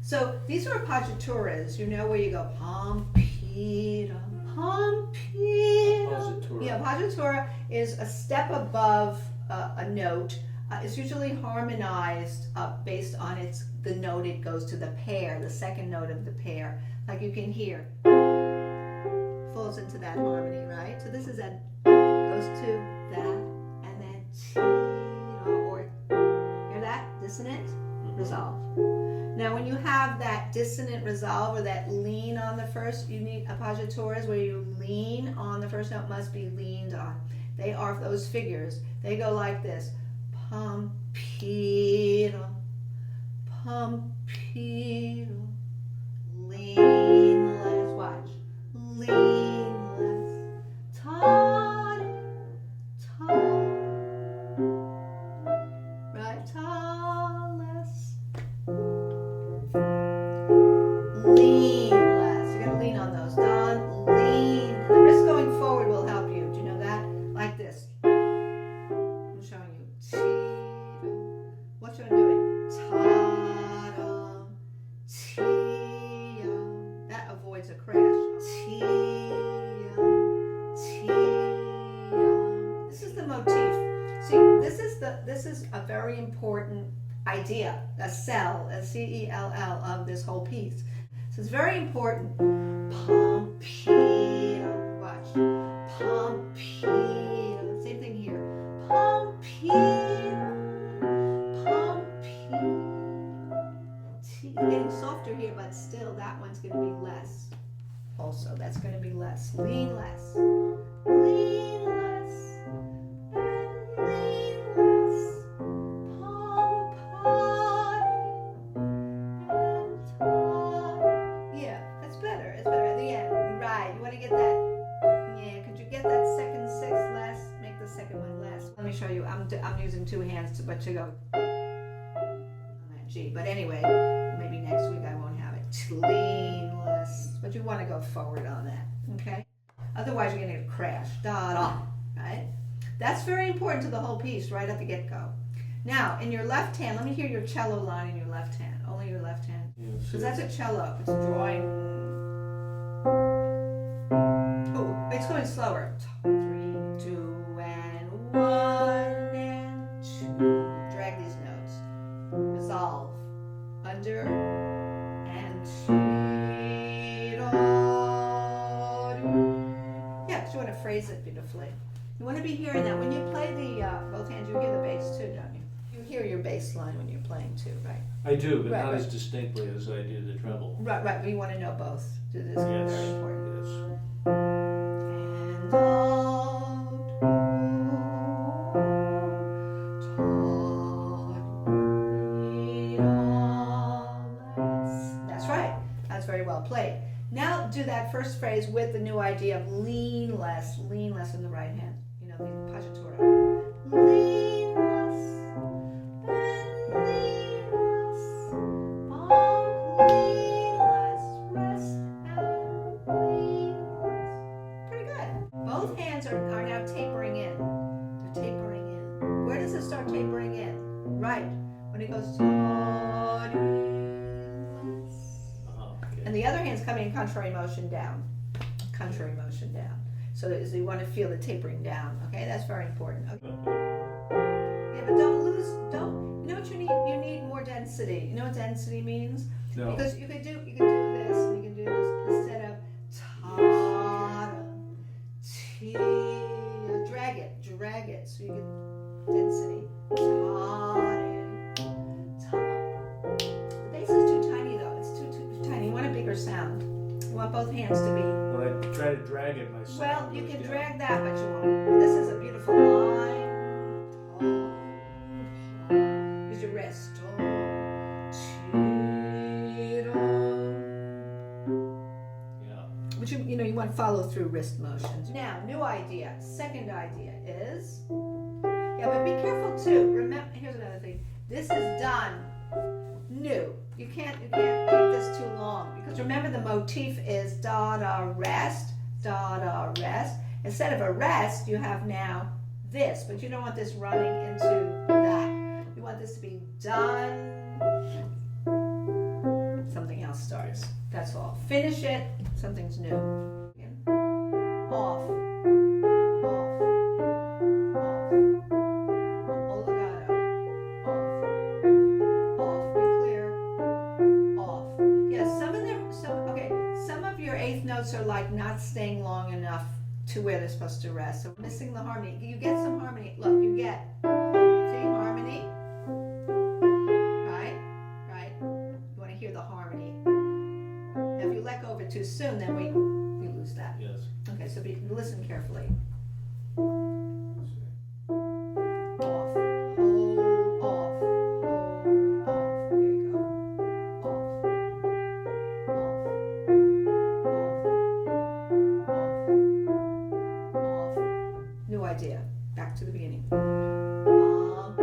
So these are appoggiaturas, you know, where you go pompita, pompita. Appoggiatura. Yeah, appoggiatura is a step above a note. It's usually harmonized based on the note it goes to, the pair, the second note of the pair. Like you can hear, falls into that harmony, right? So this is a, goes to that, and then or hear that? Dissonant, resolve. Now when you have that dissonant resolve or that lean on the first, you need appoggiaturas where you lean on the first note, must be leaned on. They are those figures. They go like this. Pompita, pompita, leanless, watch, leanless, right, tallest, leanless, you gotta lean on those, Don, lean, the wrist going forward will help you, do you know that, like this, I'm showing you, what you're doing, ta-da, tia, that avoids a crash, tia, tia, this is the motif, see, this is a very important idea, a cell, a C-E-L-L of this whole piece, so it's very important, pompita, watch, pompita, same thing here, pompita, pompita, getting softer here, but still that one's going to be less, also, that's going to be less, lean less, lean less, lean less, yeah, that's better, it's better at the end, right, you want to get that, yeah, could you get that second sixth less, make the second one less, let me show you, I'm using two hands to go on that G, but anyway, maybe next week I won't have it, lean less, but you want to go forward on that, okay, otherwise you're going to crash, da-da, right, that's very important to the whole piece right at the get-go. Now, in your left hand, let me hear your cello line in your left hand. Only your left hand. Because that's a cello. It's drawing. Oh, it's going slower. 3, 2, and 1, and 2. Drag these notes. Resolve. Under. And. Yeah, so you want to phrase it beautifully. You want to be hearing that. When you play the both hands, you hear the bass too, don't you? You hear your bass line when you're playing too, right? I do, but Right, not right. as distinctly as I do the treble. Right, but you want to know both. This is Yes, very important. yes. And out, that's right. That's very well played. Now do that first phrase with the new idea of lean less in the right hand. You know, the appoggiatura. Lean less, bend lean less, bonk lean less, rest and lean less. Pretty good. Both hands are now tapering in. They're tapering in. Where does it start tapering in? Right. When it goes to Okay. and the other hand's coming in contrary motion down. Contrary motion down. So you want to feel the tapering down. Okay, that's very important. Okay. Yeah, but don't, you know what you need? You need more density. You know what density means? No. Because you could do this, and you can do this instead of ta-da, drag it, so you get density. Ta-da. The bass is too tiny though, it's too tiny. You want a bigger sound. You want both hands to be. When I try to drag it, my sound Well, you goes can down. drag that, but you won't. This is a beautiful line. Use your wrist. Yeah. But you know, you want to follow through wrist motions. Now, new idea. Second idea is, yeah, but be careful too. Remember, here's another thing. This is done new. You can't keep this too long because remember the motif is da da rest, da da rest. Instead of a rest, you have now this, but you don't want this running into that. You want this to be done. Some finish it, something's new. Again. Off, off, off, legato, off, be clear, off. Yeah, some of your eighth notes are like not staying long enough to where they're supposed to rest. So missing the harmony. You get some harmony. Look, you get, see, harmony. Right? Right? You want to hear the harmony. Now, if you let go of it too soon, then we lose that. Yes. Okay, so listen carefully. Let's see. Off, hold, off, hold, off. Here you go. Off, off, off. New idea. Back to the beginning. Pompita,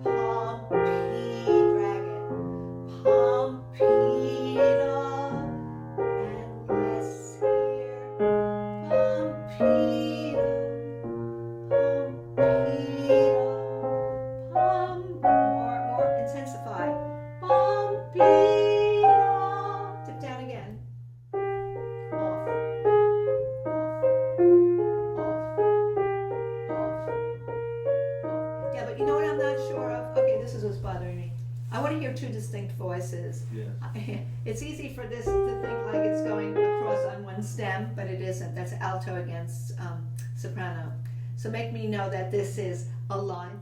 drag it. Pompita, endless here. Pompita, more intensify. Pompita, dip down again. Off, off. Yeah, but you know what I'm not sure of? Okay, this is what's bothering me. I want to hear two distinct voices. Yes. It's easy for this to think like it's going across on one stem, but it isn't. That's alto against soprano. So make me know that this is a line.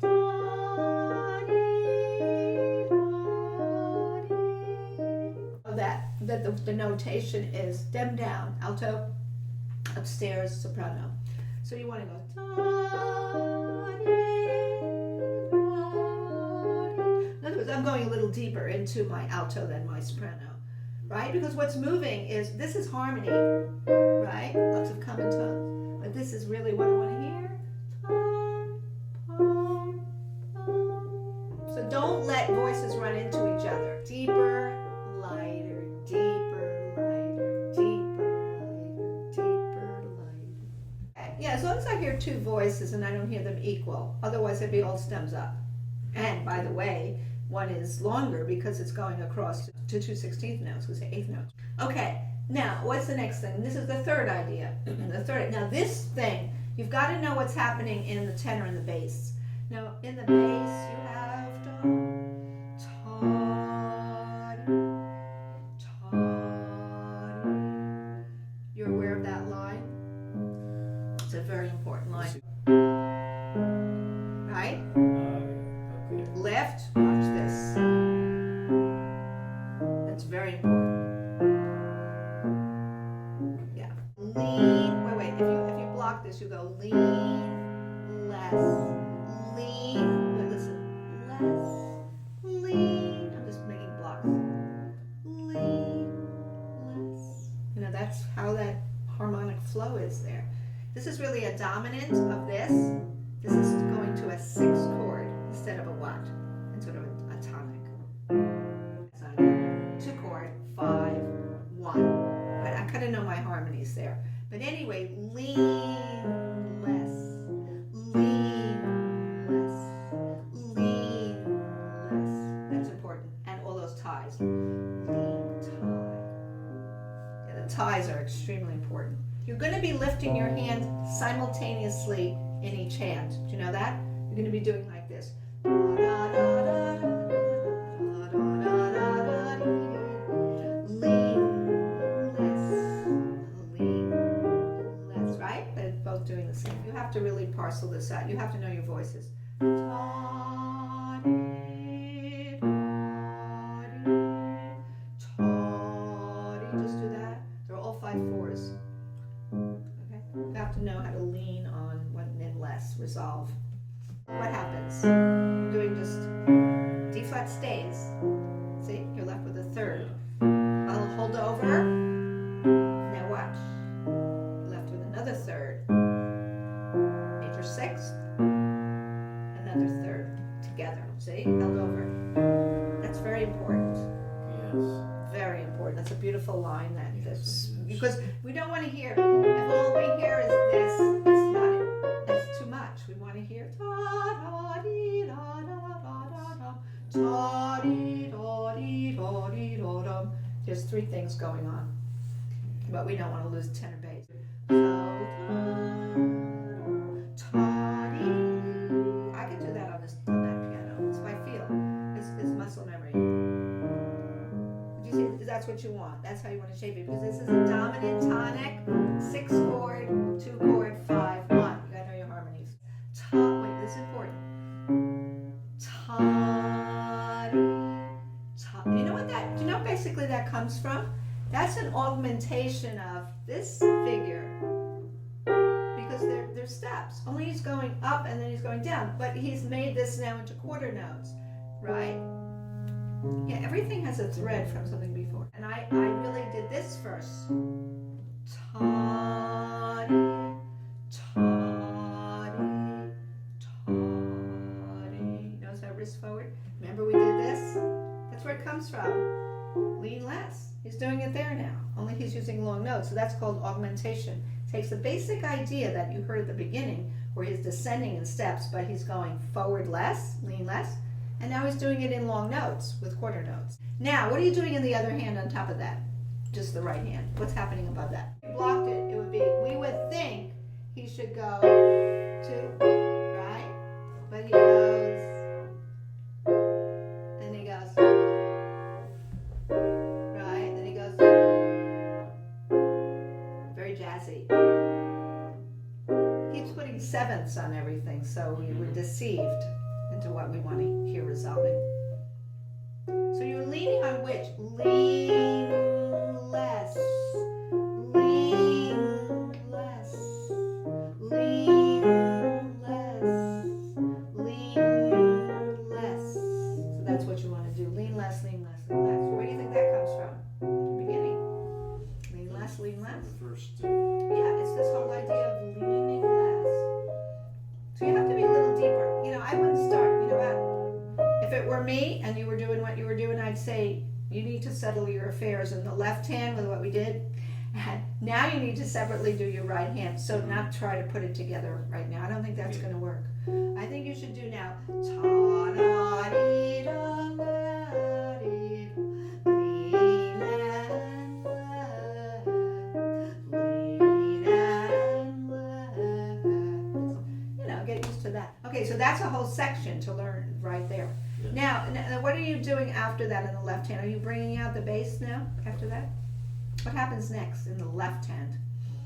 That the notation is stem down, alto, upstairs, soprano. So you want to go. In other words, I'm going a little deeper into my alto than my soprano, right? Because what's moving is, this is harmony, right? Lots of common tones. But this is really what I want to hear. So don't let voices run into each other. Deeper, lighter, deeper, lighter, deeper, lighter, deeper, lighter. Yeah, as long as I hear two voices and I don't hear them equal. Otherwise, it'd be all stems up. And by the way, one is longer because it's going across to 2 16th notes, because the eighth notes. Okay, now what's the next thing? This is the third idea. Now this thing, you've got to know what's happening in the tenor and the bass. Now in the bass, you have You're aware of that line? It's a very important line. Right? Okay. Left, watch this. That's very important. Yeah. Lean, wait, if you block this, you go lean, less, lean, wait, listen, less, lean, I'm just making blocks. Lean, less. You know, that's how that harmonic flow is there. This is really a dominant of this. This is going to a 6th chord instead of a what? And sort of a tonic. So 2 chord, 5, 1. But I kind of know my harmonies there. But anyway, lean less, lean less, lean less. That's important. And all those ties. Lean tie. Yeah, the ties are extremely important. You're going to be lifting your hand simultaneously in each hand. Do you know that? You're going to be doing like this. Lean less, right? They're both doing the same. You have to really parcel this out. You have to know your voices. Just do that. They're all 5/4s. Okay? You have to know how to lean on one and then less. Resolve. What happens? I'm doing just D flat stays. See, you're left with a 3rd. I'll hold over. Now watch. You're left with another 3rd. Major 6th. Another 3rd. Together. See? Held over. That's very important. Yes. Very important. That's a beautiful line. Yes, Because we don't want to hear. If all we hear is this, it's not. That's too much. We want to hear ta da dee da da da da da ta dee da dee da dee da da. There's there's three things going on, but we don't want to lose tenor bass. So, I can do that on that piano. It's by feel. It's muscle memory. You see, that's what you want. That's how you want to shape it, because this is a dominant tonic, 6 chord, 2 chord, 5, 1. You gotta know your harmonies. Wait, this is important. You know what that? Do you know what basically that comes from? That's an augmentation of this figure, because they're steps. Only he's going up and then he's going down, but he's made this now into quarter notes, right? Yeah, everything has a thread from something before. And I really did this first. Ta-dee, ta-dee, ta-dee. Notice that wrist forward? Remember we did this? That's where it comes from. Lean less. He's doing it there now. Only he's using long notes. So that's called augmentation. Takes the basic idea that you heard at the beginning, where he's descending in steps, but he's going forward less, lean less. And now he's doing it in long notes with quarter notes. Now, what are you doing in the other hand on top of that? Just the right hand. What's happening above that? If you blocked it, it would be, we would think he should go to, right? But he goes, and he goes, right? Then he goes, very jazzy. Keeps putting sevenths on everything, so we were deceived into what we want to hear resolving. So you're leaning on which? Lean less. Lean less. Lean less. Lean less. So that's what you want to do. Lean less, lean less, lean less. Where do you think that comes from? Beginning? Lean less, lean less? The first. Yeah, it's this whole idea of leaning less. So you have to be a little deeper. You know, I wouldn't start, you know what? If it were me and you were doing what you were doing, I'd say you need to settle your affairs in the left hand with what we did. And now you need to separately do your right hand. So not try to put it together right now. I don't think that's going to work. I think you should do now. Get used to that. Okay, so that's a whole section to learn right there. Yeah. Now, what are you doing after that in the left hand? Are you bringing out the bass now after that? What happens next in the left hand?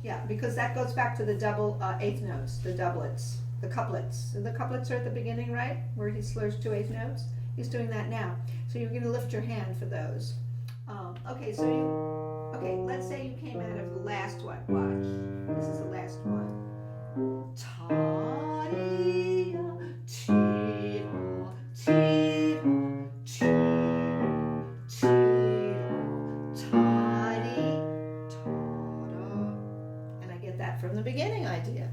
Yeah, because that goes back to the double eighth notes, the doublets, the couplets. The couplets are at the beginning, right? Where he slurs 2 eighth notes. He's doing that now. So you're going to lift your hand for those. Okay, let's say you came out of the last one. Watch. This is the last one. And I get that from the beginning idea.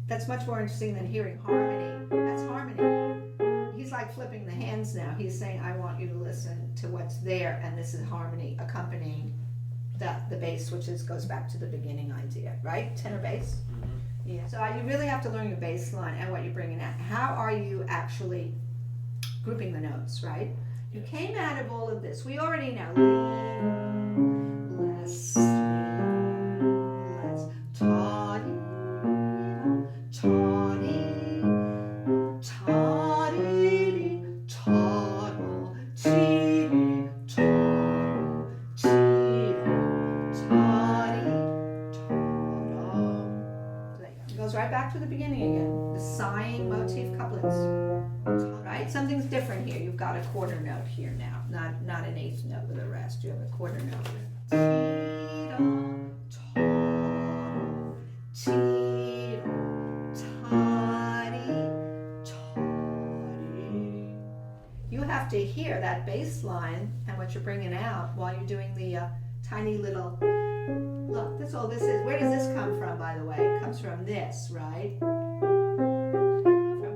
That's much more interesting than hearing harmony. That's harmony. He's like flipping the hands now. He's saying, I want you to listen to what's there, and this is harmony accompanying the bass, which goes back to the beginning idea, right? Tenor bass. Yeah. So you really have to learn your bass line and what you're bringing out. How are you actually grouping the notes, right? You came out of all of this. We already know. Lean less, lean less. Ta-dee, ta-dee, ta-dee, ta-da, tee-dee, ta-da, tee-dee, ta-dee, ta-da. It goes right back to the beginning again. The sighing motif couplets. Right? Something's different here. You've got a quarter note here now, not an eighth note with a rest. You have a quarter note. You have to hear that bass line and what you're bringing out while you're doing the tiny little. Look, that's all this is. Where does this come from, by the way? It comes from this, right?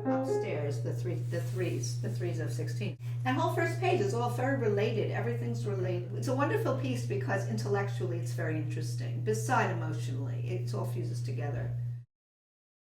From upstairs, the threes of 16. That whole first page is all very related. Everything's related. It's a wonderful piece because intellectually it's very interesting. Beside emotionally, it all fuses together.